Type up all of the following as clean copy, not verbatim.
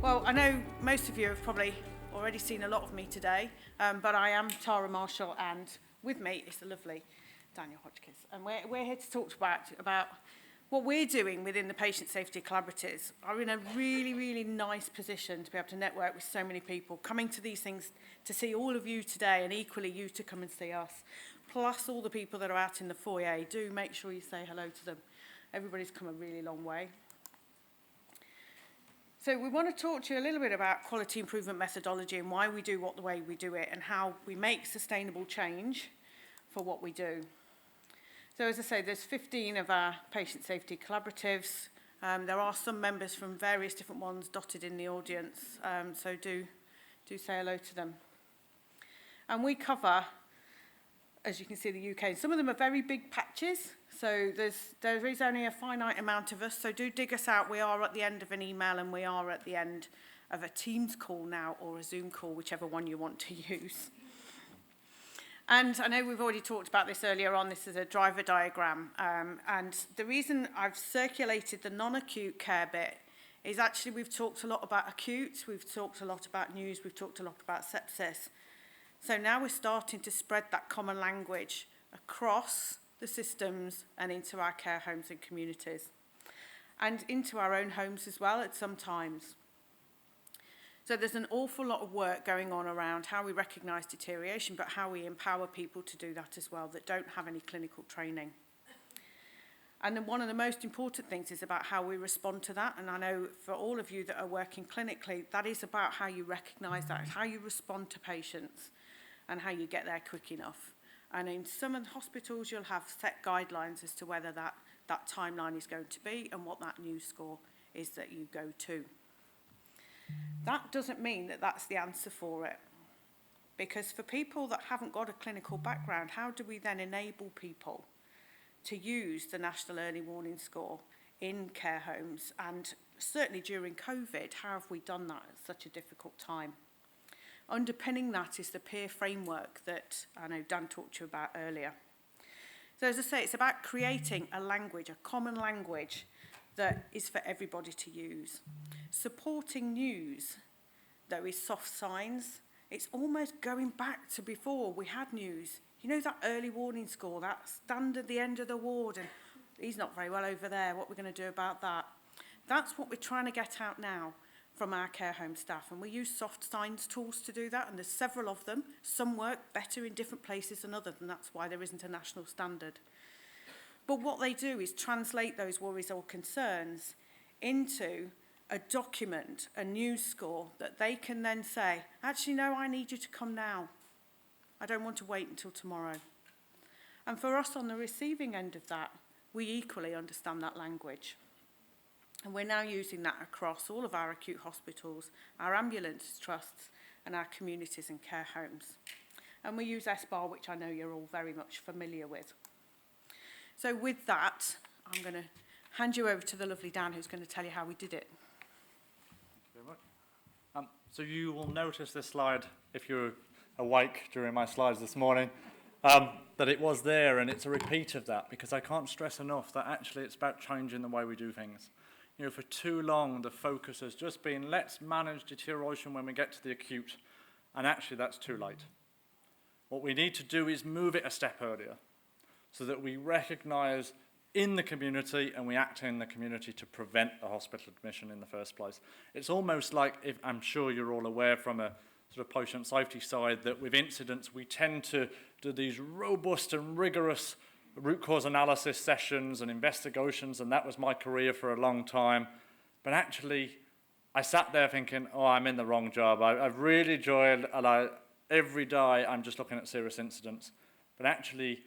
Well, I know most of you have probably already seen a lot of me today, but I am Tara Marshall, and with me is the lovely Daniel Hodgkiss. And we're here to talk about what we're doing within the Patient Safety Collaboratives. Are in a really, really nice position to be able to network with so many people, coming to these things to see all of you today, and equally you to come and see us, plus all the people that are out in the foyer. Do make sure you say hello to them. Everybody's come a really long way. So we want to talk to you a little bit about quality improvement methodology and why we do the way we do it and how we make sustainable change for what we do. So as I say, there's 15 of our patient safety collaboratives. There are some members from various different ones dotted in the audience, so do say hello to them. And we cover, as you can see, the UK. Some of them are very big patches, so there is only a finite amount of us, so do dig us out. We are at the end of an email and we are at the end of a Teams call now, or a Zoom call, whichever one you want to use. And I know we've already talked about this earlier on. This is a driver diagram, and the reason I've circulated the non-acute care bit is actually we've talked a lot about acute, we've talked a lot about news, we've talked a lot about sepsis. So now we're starting to spread that common language across the systems and into our care homes and communities, and into our own homes as well at some times. So there's an awful lot of work going on around how we recognise deterioration, but how we empower people to do that as well that don't have any clinical training. And then one of the most important things is about how we respond to that. And I know for all of you that are working clinically, that is about how you recognise that, how you respond to patients and how you get there quick enough. And in some of the hospitals, you'll have set guidelines as to whether that timeline is going to be and what that news score is that you go to. That doesn't mean that that's the answer for it. Because for people that haven't got a clinical background, how do we then enable people to use the National Early Warning Score in care homes? And certainly during COVID, how have we done that at such a difficult time? Underpinning that is the peer framework that I know Dan talked to you about earlier. So as I say, it's about creating a language, a common language that is for everybody to use. Supporting news, though, is soft signs. It's almost going back to before we had news. You know, that early warning score, that stand at the end of the ward and he's not very well over there, what we're going to do about that? That's what we're trying to get out now from our care home staff, and we use soft signs tools to do that, and there's several of them. Some work better in different places than others, and that's why there isn't a national standard. But what they do is translate those worries or concerns into a document, a news score, that they can then say, actually, no, I need you to come now. I don't want to wait until tomorrow. And for us on the receiving end of that, we equally understand that language. And we're now using that across all of our acute hospitals, our ambulance trusts, and our communities and care homes. And we use SBAR, which I know you're all very much familiar with. So with that, I'm going to hand you over to the lovely Dan, who's going to tell you how we did it. Thank you very much. So you will notice this slide, if you're awake during my slides this morning, that it was there, and it's a repeat of that, because I can't stress enough that actually it's about changing the way we do things. You know, for too long, the focus has just been, let's manage deterioration when we get to the acute, and actually that's too late. What we need to do is move it a step earlier, so that we recognise in the community and we act in the community to prevent a hospital admission in the first place. It's almost like, if I'm sure you're all aware from a sort of patient safety side, that with incidents we tend to do these robust and rigorous root cause analysis sessions and investigations, and that was my career for a long time. But actually, I sat there thinking, oh, I'm in the wrong job. I've really enjoyed, and every day I'm just looking at serious incidents. But actually,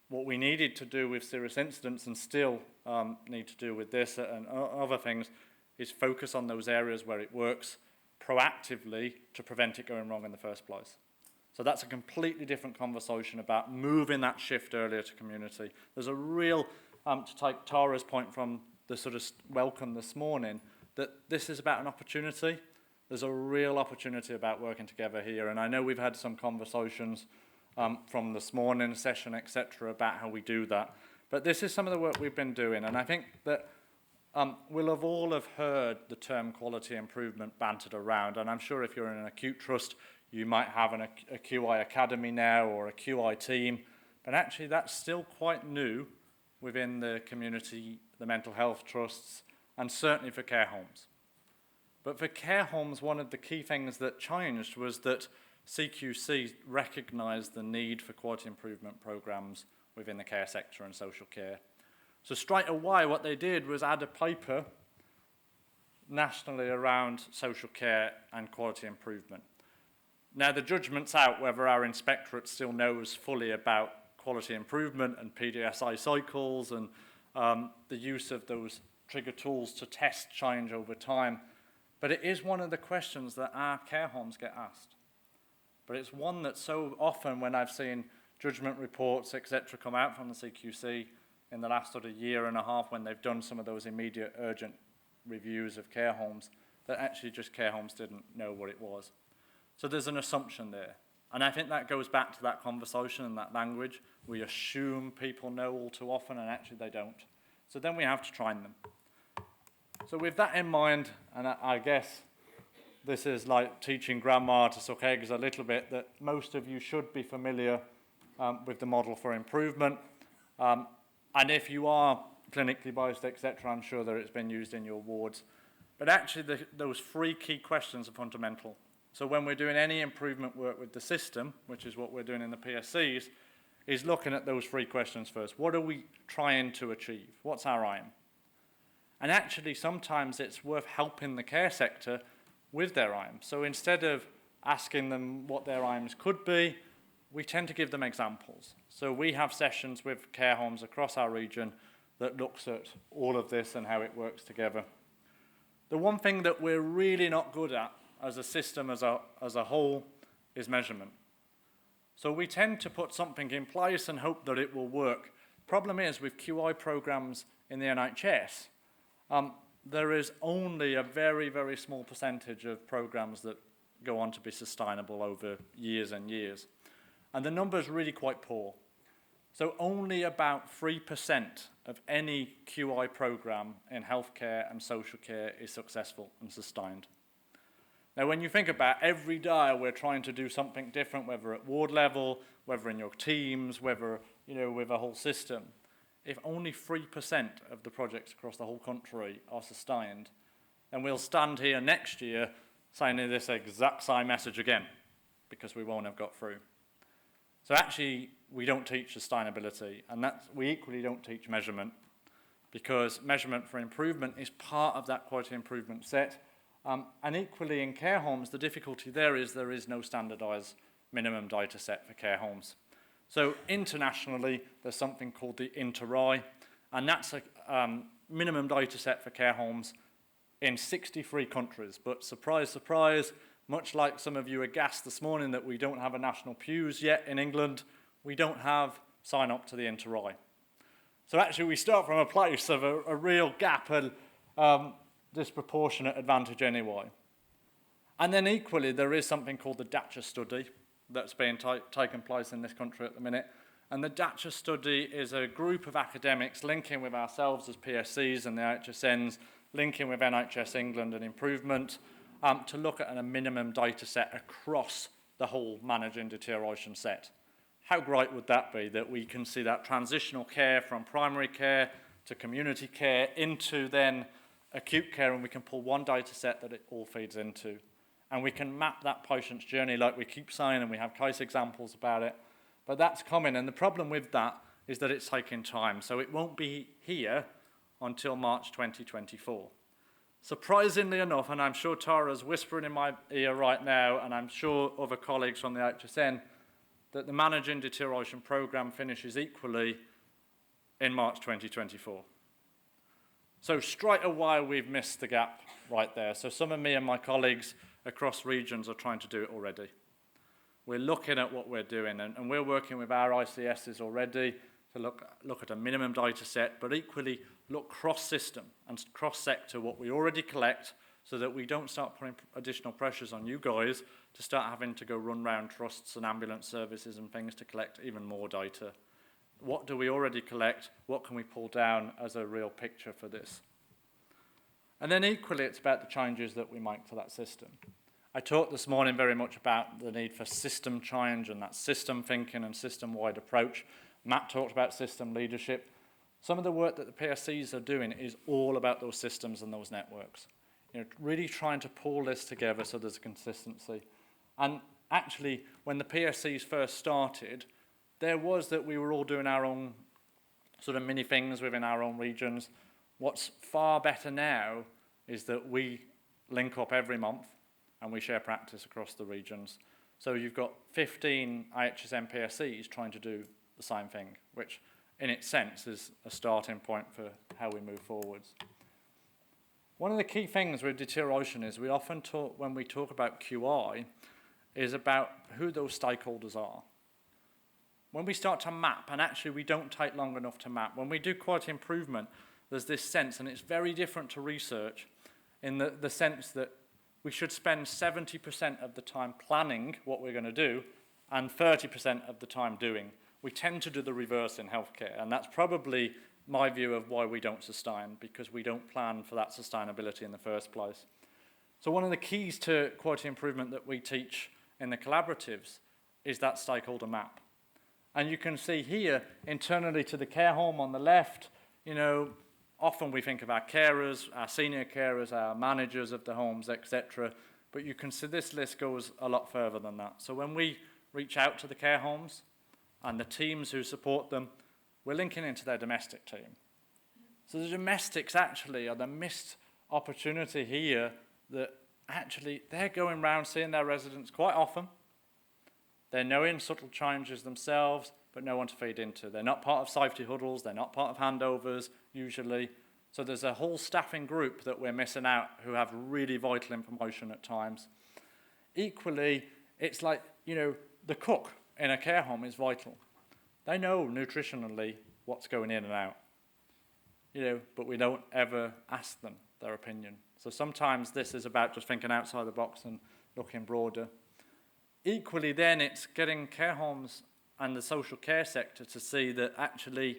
what we needed to do with serious incidents, and still need to do with this and other things, is focus on those areas where it works proactively to prevent it going wrong in the first place. So that's a completely different conversation about moving that shift earlier to community. There's a real, to take Tara's point from the sort of welcome this morning, that this is about an opportunity. There's a real opportunity about working together here, and I know we've had some conversations from this morning's session, etc., about how we do that. But this is some of the work we've been doing, and I think that We'll have all have heard the term quality improvement bantered around, and I'm sure if you're in an acute trust, you might have a QI academy now or a QI team, but actually that's still quite new within the community, the mental health trusts, and certainly for care homes. But for care homes, one of the key things that changed was that CQC recognised the need for quality improvement programmes within the care sector and social care. So straight away, what they did was add a paper nationally around social care and quality improvement. Now, the judgment's out whether our inspectorate still knows fully about quality improvement and PDSI cycles and the use of those trigger tools to test change over time. But it is one of the questions that our care homes get asked. But it's one that so often when I've seen judgment reports, etc., come out from the CQC in the last sort of year and a half when they've done some of those immediate urgent reviews of care homes, that actually just care homes didn't know what it was. So there's an assumption there. And I think that goes back to that conversation and that language. We assume people know all too often, and actually they don't. So then we have to train them. So with that in mind, and I guess this is like teaching grandma to suck eggs a little bit, that most of you should be familiar with the model for improvement. And if you are clinically biased, etc., I'm sure that it's been used in your wards. But actually, those 3 key questions are fundamental. So when we're doing any improvement work with the system, which is what we're doing in the PSCs, is looking at those 3 questions first. What are we trying to achieve? What's our aim? And actually, sometimes it's worth helping the care sector with their aims. So instead of asking them what their aims could be, we tend to give them examples. So we have sessions with care homes across our region that looks at all of this and how it works together. The one thing that we're really not good at as a system, as a whole, is measurement. So we tend to put something in place and hope that it will work. Problem is, with QI programs in the NHS, there is only a very, very small percentage of programs that go on to be sustainable over years and years. And the number is really quite poor. So only about 3% of any QI program in healthcare and social care is successful and sustained. Now, when you think about every day we're trying to do something different, whether at ward level, whether in your teams, whether with a whole system, if only 3% of the projects across the whole country are sustained, then we'll stand here next year saying this exact same message again, because we won't have got through. So actually, we don't teach sustainability, and we equally don't teach measurement, because measurement for improvement is part of that quality improvement set. And equally in care homes, the difficulty there is no standardised minimum data set for care homes. So internationally, there's something called the Inter-I, and that's a minimum data set for care homes in 63 countries. But surprise, surprise, much like some of you aghast this morning that we don't have a national PEWS yet in England, we don't have sign up to the Inter-I. So actually we start from a place of a real gap and disproportionate advantage anyway. And then equally, there is something called the DACHA study that's being taken place in this country at the minute. And the DACHA study is a group of academics linking with ourselves as PSCs and the AHSNs, linking with NHS England and Improvement, to look at a minimum data set across the whole managing deterioration set. How great would that be that we can see that transitional care from primary care to community care into then acute care, and we can pull one data set that it all feeds into. And we can map that patient's journey like we keep saying, and we have case examples about it. But that's coming, and the problem with that is that it's taking time. So it won't be here until March 2024. Surprisingly enough, and I'm sure Tara's whispering in my ear right now, and I'm sure other colleagues from the AHSN, that the Managing Deterioration programme finishes equally in March 2024. So straight away, we've missed the gap right there. So some of me and my colleagues across regions are trying to do it already. We're looking at what we're doing, and we're working with our ICSs already to look at a minimum data set, but equally look cross-system and cross-sector what we already collect so that we don't start putting additional pressures on you guys to start having to go run round trusts and ambulance services and things to collect even more data. What do we already collect? What can we pull down as a real picture for this? And then equally, it's about the changes that we make to that system. I talked this morning very much about the need for system change and that system thinking and system-wide approach. Matt talked about system leadership. Some of the work that the PSCs are doing is all about those systems and those networks. You know, really trying to pull this together so there's consistency. And actually, when the PSCs first started, there was that we were all doing our own sort of mini things within our own regions. What's far better now is that we link up every month and we share practice across the regions. So you've got 15 AHSN PSCs trying to do the same thing, which in its sense is a starting point for how we move forwards. One of the key things with deterioration is we often talk, when we talk about QI, is about who those stakeholders are. When we start to map, and actually we don't take long enough to map, when we do quality improvement, there's this sense, and it's very different to research, in the sense that we should spend 70% of the time planning what we're going to do and 30% of the time doing. We tend to do the reverse in healthcare, and that's probably my view of why we don't sustain, because we don't plan for that sustainability in the first place. So one of the keys to quality improvement that we teach in the collaboratives is that stakeholder map. And you can see here, internally to the care home on the left, you know, often we think of our carers, our senior carers, our managers of the homes, etc. But you can see this list goes a lot further than that. So when we reach out to the care homes and the teams who support them, we're linking into their domestic team. So the domestics actually are the missed opportunity here that actually they're going around seeing their residents quite often. They're knowing subtle changes themselves, but no one to feed into. They're not part of safety huddles, they're not part of handovers, usually. So there's a whole staffing group that we're missing out who have really vital information at times. Equally, it's like, you know, the cook in a care home is vital. They know nutritionally what's going in and out, you know, but we don't ever ask them their opinion. So sometimes this is about just thinking outside the box and looking broader. Equally then, it's getting care homes and the social care sector to see that actually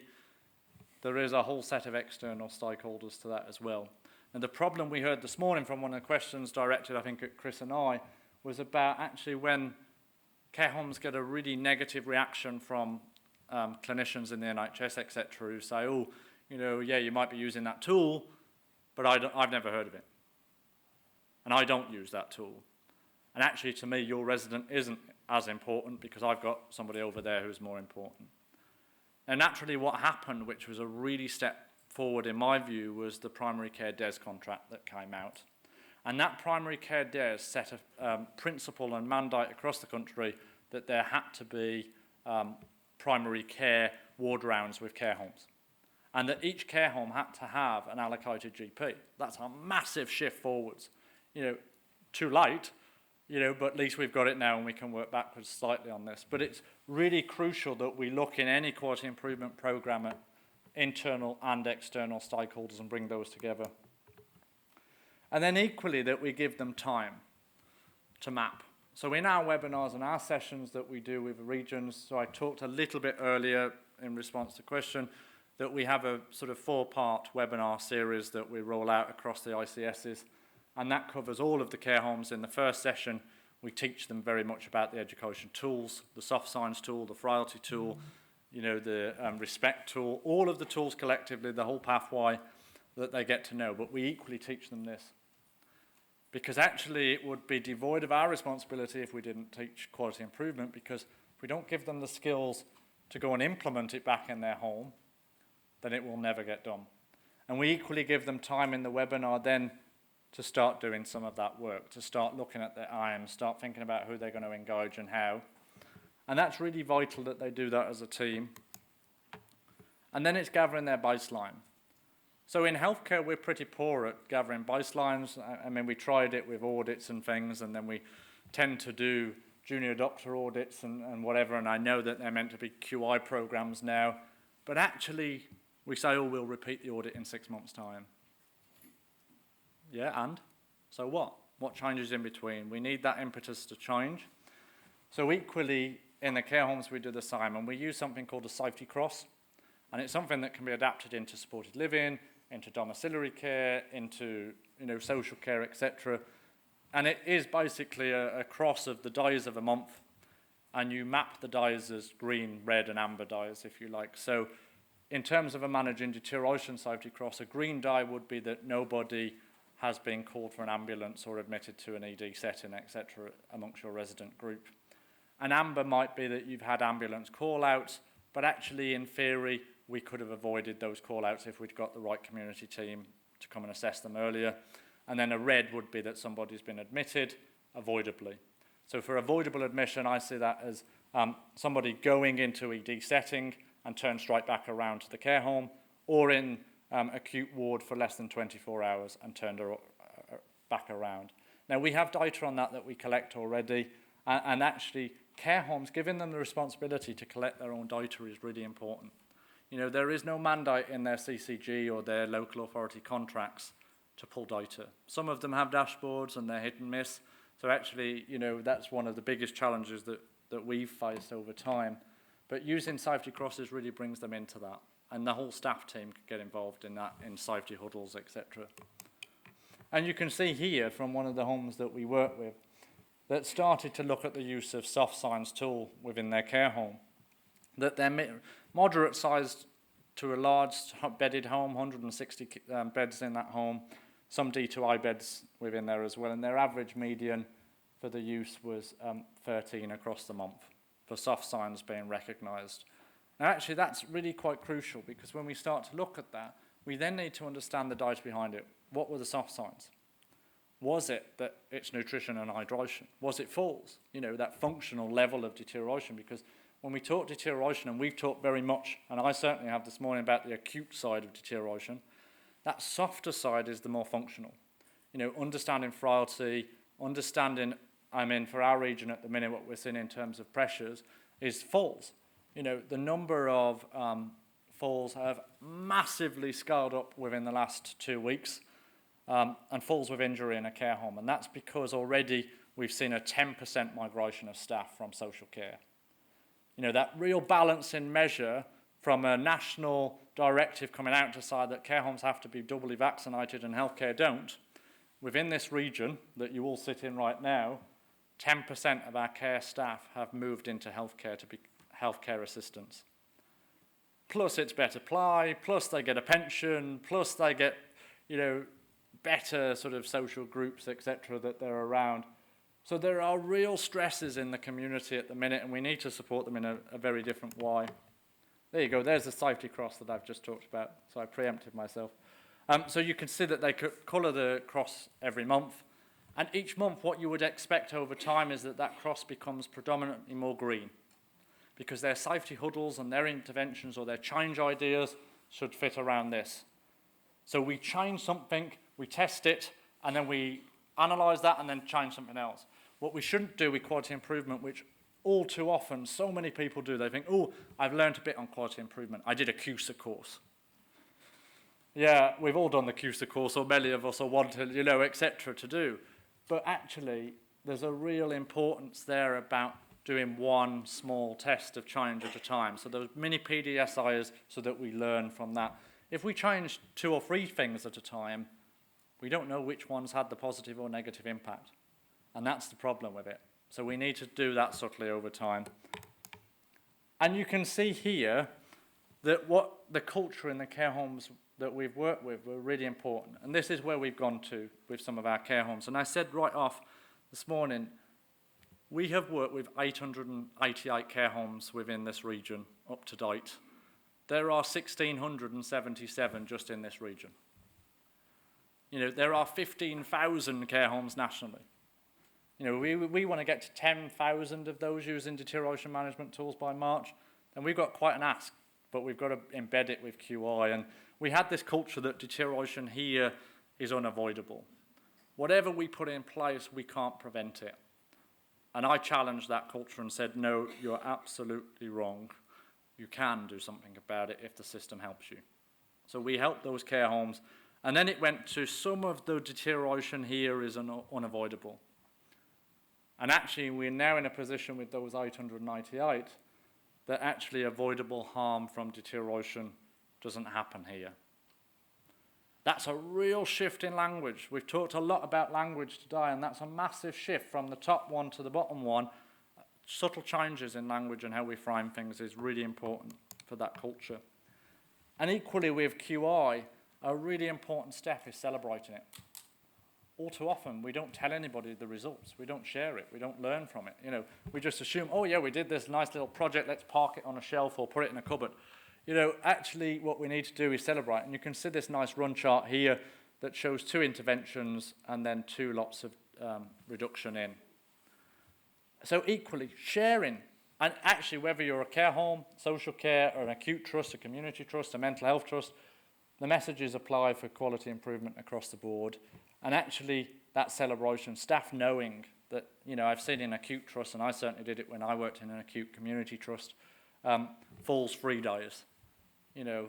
there is a whole set of external stakeholders to that as well. And the problem we heard this morning from one of the questions directed, I think, at Chris and I, was about actually when care homes get a really negative reaction from clinicians in the NHS, etc., who say, oh, you know, yeah, you might be using that tool, but I've never heard of it. And I don't use that tool. And actually, to me, your resident isn't as important because I've got somebody over there who's more important. And naturally, what happened, which was a really step forward in my view, was the primary care DES contract that came out. And that primary care DES set a principle and mandate across the country that there had to be primary care ward rounds with care homes. And that each care home had to have an allocated GP. That's a massive shift forwards. You know, too late, you know, but at least we've got it now and we can work backwards slightly on this. But it's really crucial that we look in any quality improvement program at internal and external stakeholders and bring those together. And then equally that we give them time to map. So in our webinars and our sessions that we do with the regions, so I talked a little bit earlier in response to a question, that we have a sort of 4-part webinar series that we roll out across the ICSs. And that covers all of the care homes. In the first session, we teach them very much about the education tools, the soft science tool, the frailty tool, you know, the respect tool, all of the tools collectively, the whole pathway that they get to know. But we equally teach them this. Because actually it would be devoid of our responsibility if we didn't teach quality improvement, because if we don't give them the skills to go and implement it back in their home, then it will never get done. And we equally give them time in the webinar then to start doing some of that work, to start looking at their IAMs, start thinking about who they're going to engage and how. And that's really vital that they do that as a team. And then it's gathering their baseline. So in healthcare, we're pretty poor at gathering baselines. I mean, we tried it with audits and things, and then we tend to do junior doctor audits and whatever, and I know that they're meant to be QI programs now, but actually we say, oh, we'll repeat the audit in 6 months' time. Yeah, and? So what? What changes in between? We need that impetus to change. So equally, in the care homes, we do the same, and we use something called a safety cross, and it's something that can be adapted into supported living, into domiciliary care, into social care, etc. And it is basically a cross of the dyes of a month, and you map the dyes as green, red, and amber dyes, if you like. So in terms of a managing deterioration safety cross, a green dye would be that nobody has been called for an ambulance or admitted to an ED setting, etc., amongst your resident group. An amber might be that you've had ambulance call-outs, but actually, in theory, we could have avoided those call-outs if we'd got the right community team to come and assess them earlier. And then a red would be that somebody's been admitted avoidably. So for avoidable admission, I see that as somebody going into ED setting and turned straight back around to the care home, or in acute ward for less than 24 hours and turned back around. Now, we have data on that we collect already, and actually care homes, giving them the responsibility to collect their own data is really important. There is no mandate in their CCG or their local authority contracts to pull data. Some of them have dashboards and they're hit and miss. So actually, that's one of the biggest challenges that we've faced over time. But using safety crosses really brings them into that. And the whole staff team could get involved in that, in safety huddles, etc. And you can see here from one of the homes that we work with that started to look at the use of soft signs tool within their care home, that they're moderate sized to a large bedded home, 160 beds in that home, some D2I beds within there as well, and their average median for the use was 13 across the month for soft signs being recognised. Now actually that's really quite crucial, because when we start to look at that, we then need to understand the data behind it. What were the soft signs? Was it that it's nutrition and hydration? Was it falls? That functional level of deterioration, because when we talk deterioration, and we've talked very much, and I certainly have this morning, about the acute side of deterioration, that softer side is the more functional. Understanding frailty, understanding, for our region at the minute, what we're seeing in terms of pressures is falls. The number of falls have massively scaled up within the last 2 weeks, and falls with injury in a care home. And that's because already we've seen a 10% migration of staff from social care. That real balancing measure from a national directive coming out to say that care homes have to be doubly vaccinated and healthcare don't. Within this region that you all sit in right now, 10% of our care staff have moved into healthcare to be healthcare assistants. Plus it's better pay, plus they get a pension, plus they get, better sort of social groups, etc., that they're around. So there are real stresses in the community at the minute, and we need to support them in a very different way. There you go, there's the safety cross that I've just talked about, so I preempted myself. So you can see that they could colour the cross every month, and each month what you would expect over time is that cross becomes predominantly more green, because their safety huddles and their interventions or their change ideas should fit around this. So we change something, we test it, and then we analyse that and then change something else. What we shouldn't do with quality improvement, which all too often so many people do, they think, oh, I've learned a bit on quality improvement. I did a CUSA course. Yeah, we've all done the CUSA course, or many of us, or want to, etc. to do. But actually, there's a real importance there about doing one small test of change at a time. So there's mini PDSIs so that we learn from that. If we change 2 or 3 things at a time, we don't know which ones had the positive or negative impact. And that's the problem with it. So we need to do that subtly over time. And you can see here that what the culture in the care homes that we've worked with were really important. And this is where we've gone to with some of our care homes. And I said right off this morning, we have worked with 888 care homes within this region up to date. There are 1,677 just in this region. There are 15,000 care homes nationally. We want to get to 10,000 of those using deterioration management tools by March, and we've got quite an ask, but we've got to embed it with QI. And we had this culture that deterioration here is unavoidable. Whatever we put in place, we can't prevent it. And I challenged that culture and said, no, you're absolutely wrong. You can do something about it if the system helps you. So we helped those care homes, and then it went to some of the deterioration here is unavoidable. And actually, we're now in a position with those 898 that actually avoidable harm from deterioration doesn't happen here. That's a real shift in language. We've talked a lot about language today, and that's a massive shift from the top one to the bottom one. Subtle changes in language and how we frame things is really important for that culture. And equally with QI, a really important step is celebrating it. All too often, we don't tell anybody the results. We don't share it. We don't learn from it. You know, we just assume, oh yeah, we did this nice little project, let's park it on a shelf or put it in a cupboard. You know, actually what we need to do is celebrate. And you can see this nice run chart here that shows 2 interventions and then 2 lots of reduction in. So equally, sharing. And actually, whether you're a care home, social care, or an acute trust, a community trust, a mental health trust, the messages apply for quality improvement across the board. And actually, that celebration, staff knowing that, you know, I've seen in acute trust, and I certainly did it when I worked in an acute community trust, falls-free days. You know,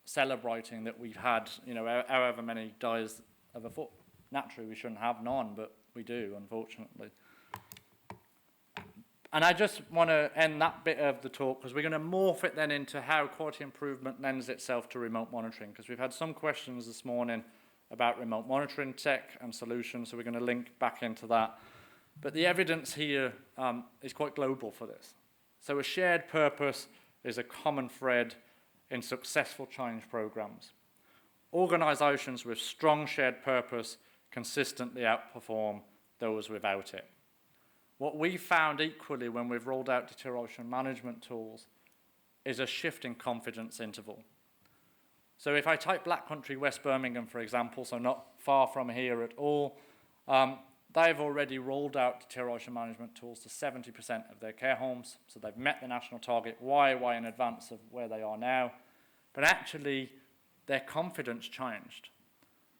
celebrating that we've had, you know, however many days of a foot. Naturally, we shouldn't have none, but we do, unfortunately. And I just want to end that bit of the talk because we're going to morph it then into how quality improvement lends itself to remote monitoring, because we've had some questions this morning about remote monitoring tech and solutions, so we're going to link back into that. But the evidence here is quite global for this. So a shared purpose is a common thread in successful change programs. Organisations with strong shared purpose consistently outperform those without it. What we found equally when we've rolled out deterioration management tools is a shift in confidence interval. So if I type Black Country, West Birmingham, for example, so not far from here at all, they've already rolled out deterioration management tools to 70% of their care homes. So they've met the national target way in advance of where they are now. But actually, their confidence changed.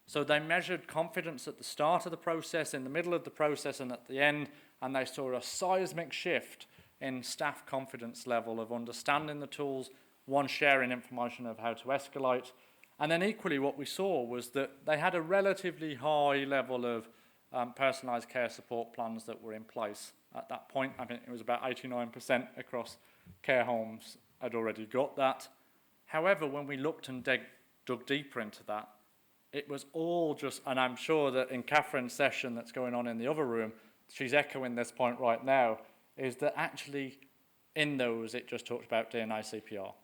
So they measured confidence at the start of the process, in the middle of the process, and at the end, and they saw a seismic shift in staff confidence level of understanding the tools, one, sharing information of how to escalate, and then equally what we saw was that they had a relatively high level of personalised care support plans that were in place. At that point, I think it was about 89% across care homes had already got that. However, when we looked and dug deeper into that, it was all just, and I'm sure that in Catherine's session that's going on in the other room, she's echoing this point right now, is that actually in those it just talks about DNI CPR.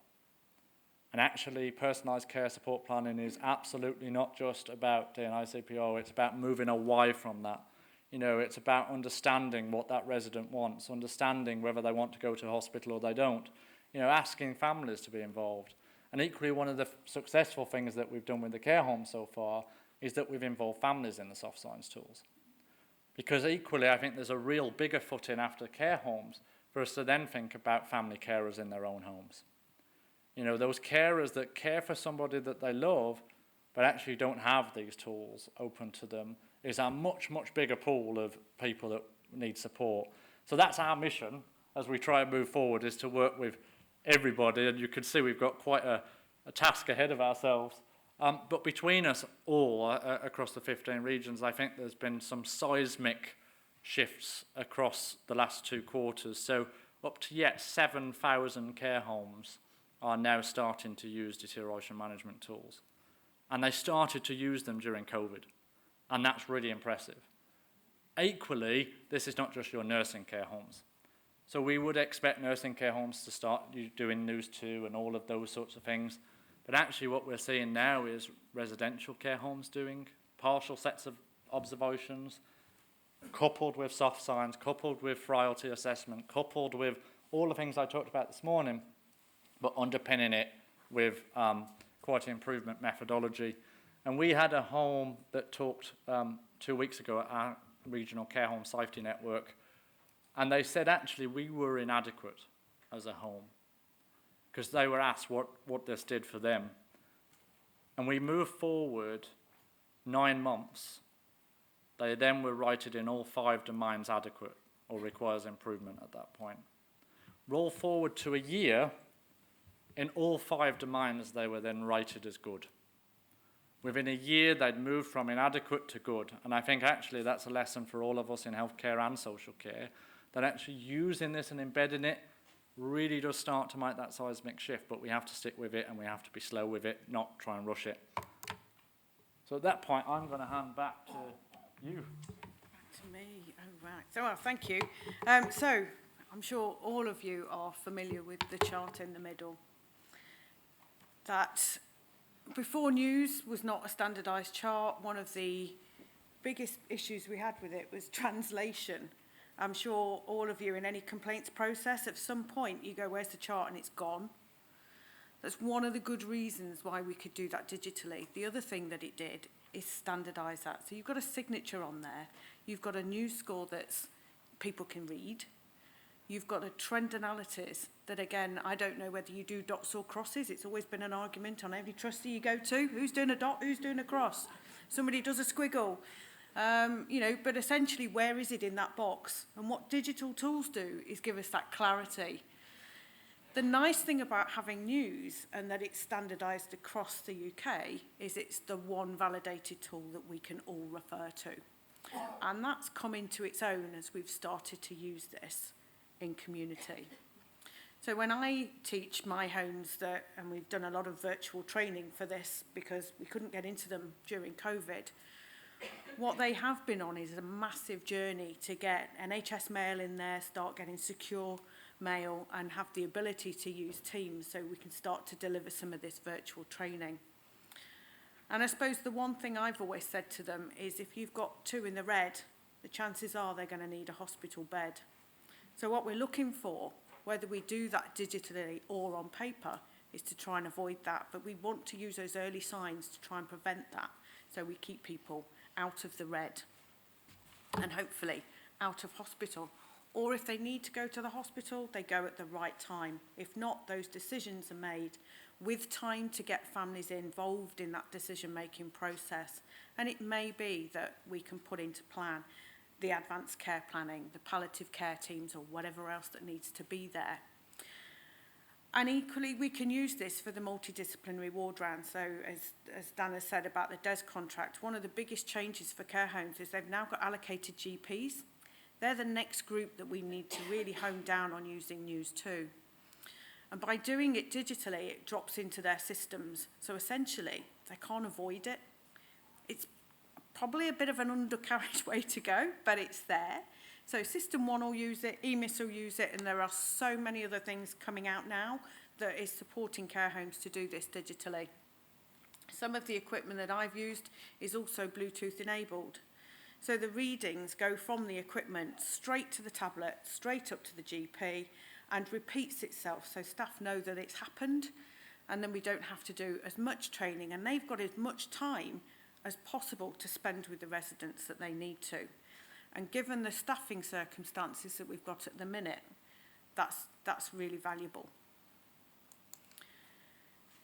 And actually personalised care support planning is absolutely not just about DNI CPR, it's about moving away from that. You know, it's about understanding what that resident wants, understanding whether they want to go to hospital or they don't, you know, asking families to be involved. And equally, one of the successful things that we've done with the care home so far is that we've involved families in the soft science tools. Because equally, I think there's a real bigger footing after care homes for us to then think about family carers in their own homes. You know, those carers that care for somebody that they love, but actually don't have these tools open to them, is a much bigger pool of people that need support. So that's our mission as we try and move forward, is to work with everybody, and you can see we've got quite a task ahead of ourselves. But between us all, across the 15 regions, I think there's been some seismic shifts across the last 2 quarters. So up to yet 7,000 care homes are now starting to use deterioration management tools. And they started to use them during COVID. And that's really impressive. Equally, this is not just your nursing care homes. So we would expect nursing care homes to start doing News 2 and all of those sorts of things. But actually what we're seeing now is residential care homes doing partial sets of observations, coupled with soft science, coupled with frailty assessment, coupled with all the things I talked about this morning, but underpinning it with quality improvement methodology. And we had a home that talked 2 weeks ago at our regional care home safety network, and they said actually we were inadequate as a home because they were asked what this did for them. And we moved forward 9 months. They then were rated in all 5 domains adequate or requires improvement at that point. Roll forward to a year, in all 5 domains they were then rated as good. Within a year they'd moved from inadequate to good, and I think actually that's a lesson for all of us in healthcare and social care, that actually using this and embedding it really does start to make that seismic shift, but we have to stick with it and we have to be slow with it, not try and rush it. So at that point, I'm going to hand back to you. To me, oh right. So, well, thank you. So, I'm sure all of you are familiar with the chart in the middle. That before news was not a standardised chart. One of the biggest issues we had with it was translation. I'm sure all of you in any complaints process, at some point you go, where's the chart, and it's gone. That's one of the good reasons why we could do that digitally. The other thing that it did is standardise that. So you've got a signature on there. You've got a news score that's people can read. You've got a trend analysis that, again, I don't know whether you do dots or crosses. It's always been an argument on every trustee you go to. Who's doing a dot? Who's doing a cross? Somebody does a squiggle. You know, but essentially, where is it in that box? And what digital tools do is give us that clarity. The nice thing about having news and that it's standardised across the UK is it's the one validated tool that we can all refer to. And that's come into its own as we've started to use this in community. So when I teach my homes that, and we've done a lot of virtual training for this because we couldn't get into them during COVID, what they have been on is a massive journey to get NHS mail in there, start getting secure mail and have the ability to use Teams so we can start to deliver some of this virtual training. And I suppose the one thing I've always said to them is if you've got 2 in the red, the chances are they're going to need a hospital bed. So what we're looking for, whether we do that digitally or on paper, is to try and avoid that. But we want to use those early signs to try and prevent that so we keep people out of the red and hopefully out of hospital. Or if they need to go to the hospital, they go at the right time. If not, those decisions are made with time to get families involved in that decision-making process. And it may be that we can put into plan the advanced care planning, the palliative care teams, or whatever else that needs to be there. And equally, we can use this for the multidisciplinary ward round. So as Dan has said about the DES contract, one of the biggest changes for care homes is they've now got allocated GPs. They're the next group that we need to really hone down on using news too. And by doing it digitally, it drops into their systems. So essentially, they can't avoid it. It's probably a bit of an undercarriage way to go, but it's there. So System 1 will use it, EMIS will use it, and there are so many other things coming out now that is supporting care homes to do this digitally. Some of the equipment that I've used is also Bluetooth enabled. So the readings go from the equipment straight to the tablet, straight up to the GP, and repeats itself so staff know that it's happened, and then we don't have to do as much training, and they've got as much time as possible to spend with the residents that they need to. And given the staffing circumstances that we've got at the minute, that's really valuable.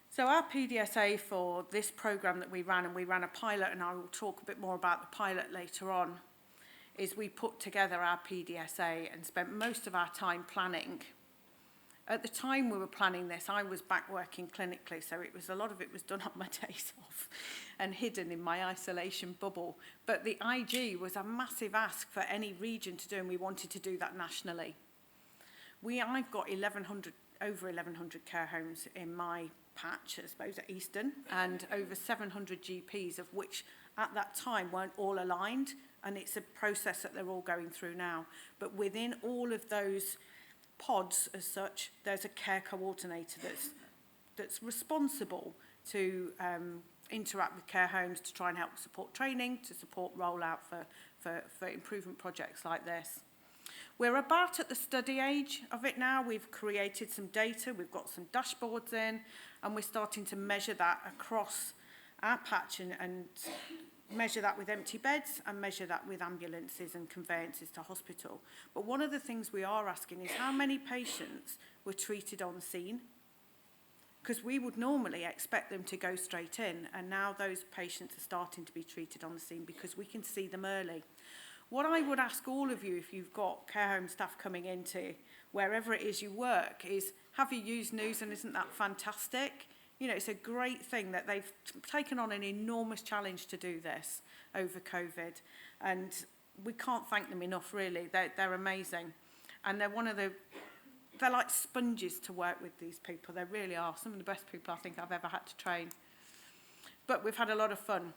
So our PDSA for this programme that we ran, and we ran a pilot, and I will talk a bit more about the pilot later on, is we put together our PDSA and spent most of our time planning. At the time we were planning this, I was back working clinically, so a lot of it was done on my days off and hidden in my isolation bubble. But the IG was a massive ask for any region to do, and we wanted to do that nationally. I've got over 1,100 care homes in my patch, I suppose, at Eastern, and over 700 GPs, of which at that time weren't all aligned, and it's a process that they're all going through now. But within all of those pods as such, there's a care coordinator that's responsible to interact with care homes to try and help support training, to support rollout for improvement projects like this. We're about at the study age of it now. We've created some data, we've got some dashboards in, and we're starting to measure that across our patch and measure that with empty beds and measure that with ambulances and conveyances to hospital. But one of the things we are asking is how many patients were treated on scene? Because we would normally expect them to go straight in, and now those patients are starting to be treated on the scene because we can see them early. What I would ask all of you, if you've got care home staff coming into wherever it is you work, is have you used news, and isn't that fantastic? You know, it's a great thing that they've taken on an enormous challenge to do this over COVID, and we can't thank them enough, really. They're amazing, and they're like sponges to work with, these people. They really are some of the best people I think I've ever had to train. But we've had a lot of fun.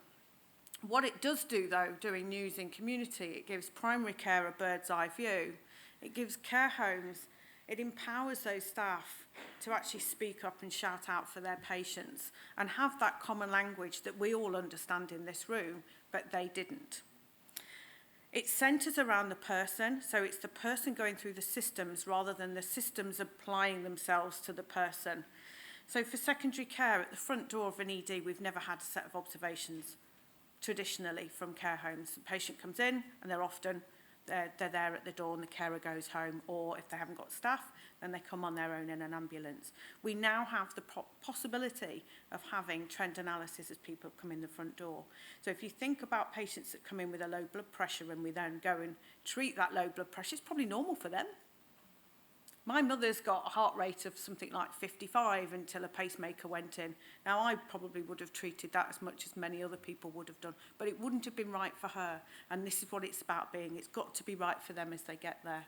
What it does do, though, doing news in community, it gives primary care a bird's eye view. It gives care homes, it empowers those staff to actually speak up and shout out for their patients and have that common language that we all understand in this room, but they didn't. It centres around the person, so it's the person going through the systems rather than the systems applying themselves to the person. So for secondary care, at the front door of an ED, we've never had a set of observations traditionally from care homes. The patient comes in and they're there at the door and the carer goes home, or if they haven't got staff, then they come on their own in an ambulance. We now have the possibility of having trend analysis as people come in the front door. So if you think about patients that come in with a low blood pressure and we then go and treat that low blood pressure, it's probably normal for them. My mother's got a heart rate of something like 55 until a pacemaker went in. Now, I probably would have treated that as much as many other people would have done, but it wouldn't have been right for her. And this is what it's about being. It's got to be right for them as they get there.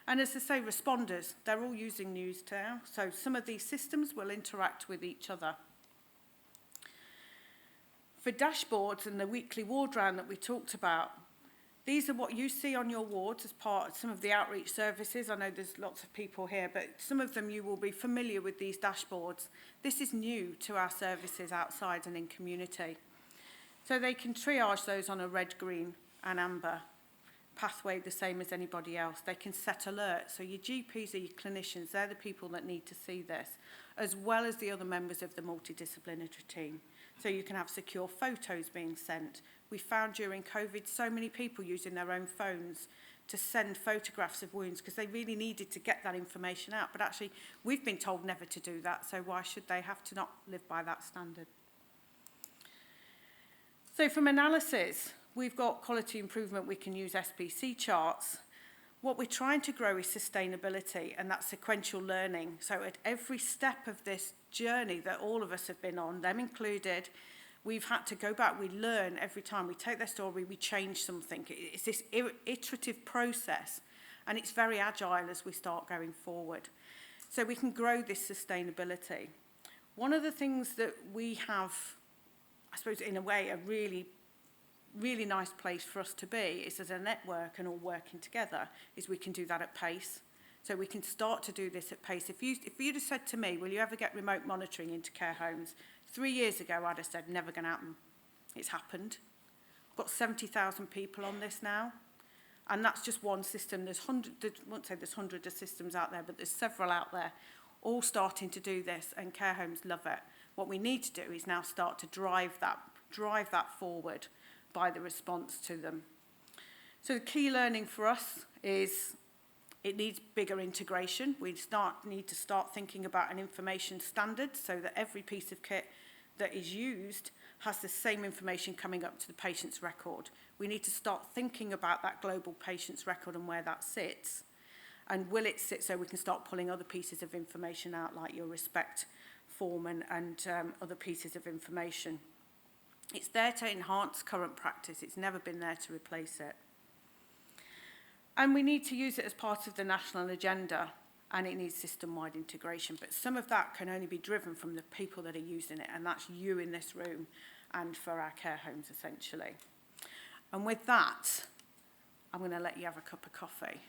And as I say, responders, they're all using news now. So some of these systems will interact with each other. For dashboards and the weekly ward round that we talked about, these are what you see on your wards as part of some of the outreach services. I know there's lots of people here, but some of them you will be familiar with these dashboards. This is new to our services outside and in community. So they can triage those on a red, green and amber pathway, the same as anybody else. They can set alerts. So your GPs are your clinicians. They're the people that need to see this, as well as the other members of the multidisciplinary team. So you can have secure photos being sent. We found during COVID so many people using their own phones to send photographs of wounds because they really needed to get that information out. But actually, we've been told never to do that, so why should they have to not live by that standard? So from analysis, we've got quality improvement. We can use SPC charts. What we're trying to grow is sustainability and that sequential learning. So at every step of this journey that all of us have been on, them included, we've had to go back. We learn every time. We take their story, we change something. It's this iterative process, and it's very agile as we start going forward. So we can grow this sustainability. One of the things that we have, I suppose in a way, a really nice place for us to be is as a network and all working together, is we can do that at pace. So we can start to do this at pace. If you'd have said to me, will you ever get remote monitoring into care homes? 3 years ago, I'd have said, never going to happen. It's happened. We've got 70,000 people on this now. And that's just one system. I won't say there's hundreds of systems out there, but there's several out there all starting to do this, and care homes love it. What we need to do is now start to drive that forward by the response to them. So the key learning for us is it needs bigger integration. We need to start thinking about an information standard so that every piece of kit that is used has the same information coming up to the patient's record. We need to start thinking about that global patient's record and where that sits. And will it sit so we can start pulling other pieces of information out, like your respect form and other pieces of information. It's there to enhance current practice. It's never been there to replace it. And we need to use it as part of the national agenda, and it needs system-wide integration. But some of that can only be driven from the people that are using it, and that's you in this room and for our care homes, essentially. And with that, I'm going to let you have a cup of coffee.